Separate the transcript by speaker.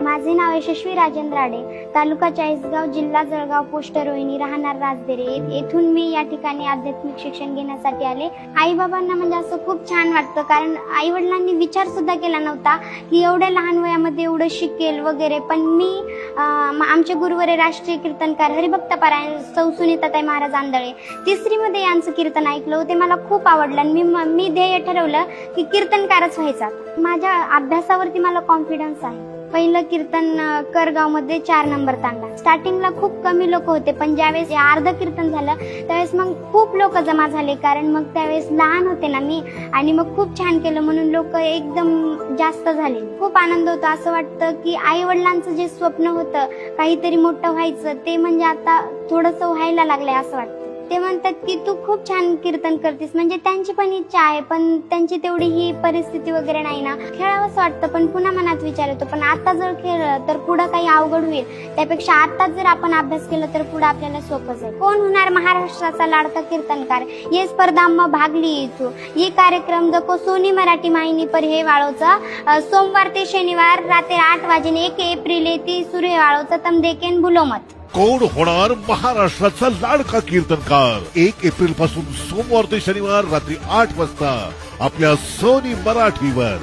Speaker 1: माझे नाव यशस्वी राजेंद्र आडे, तालुका चाळीसगाव, जिल्हा जळगाव, पोस्ट रोहिणी, राहणार राजदेरे. येथून मी या ठिकाणी आध्यात्मिक शिक्षण घेण्यासाठी आले. आई बाबांना म्हणजे असं खूप छान वाटतं, कारण आई वडिलांनी विचार सुद्धा केला नव्हता की एवढ्या लहान वयामध्ये एवढं शिकेल वगैरे. पण मी आमचे गुरुवारे राष्ट्रीय कीर्तनकार हरिभक्त पारायण सौ सुनीताताई महाराज आंधळे 3री मध्ये यांचं कीर्तन ऐकलं. ते मला खूप आवडलं आणि मी ध्येय ठरवलं की कीर्तनकारच व्हायचा. माझ्या अभ्यासावरती मला कॉन्फिडन्स आहे. पहिलं कीर्तन करगाव मध्ये 4 नंबर तांडा. स्टार्टिंगला खूप कमी लोक होते, पण ज्यावेळेस अर्ध कीर्तन झालं त्यावेळेस मग खूप लोक जमा झाले, कारण मग त्यावेळेस लहान होते ना मी, आणि मग खूप छान केलं म्हणून लोक एकदम जास्त झाले. खूप आनंद होतो. असं वाटतं की आई वडिलांचं जे स्वप्न होतं काहीतरी मोठं व्हायचं, ते म्हणजे आता थोडंसं व्हायला लागलंय असं वाटतं. ते म्हणतात की तू खूप छान कीर्तन करतेस, म्हणजे त्यांची पण इच्छा आहे, पण त्यांची तेवढी ही परिस्थिती वगैरे नाही ना. खेळावंच वाटतं, पण पुन्हा मनात विचार येतो, पण आता जर खेळलं तर पुढं काही अवघड होईल. त्यापेक्षा आता जर आपण अभ्यास केला तर पुढे आपल्याला सोपं जाईल. कोण होणार महाराष्ट्राचा लाडका कीर्तनकार, ये स्पर्धा में भाग ली तू. ये कार्यक्रम देखो सोनी मराठी वाहिनी पर हे वाळोचा सोमवार ते शनिवार रात्री 8 वाजेने 1 एप्रिल येते सुरू हे वाळोचा. तम देखेन भूलो मत.
Speaker 2: कोण होणार महाराष्ट्राचा लाडका कीर्तनकार? 1 एप्रिल पासून सोमवार ते शनिवार रात्री 8 वाजता आपल्या सोनी मराठीवर.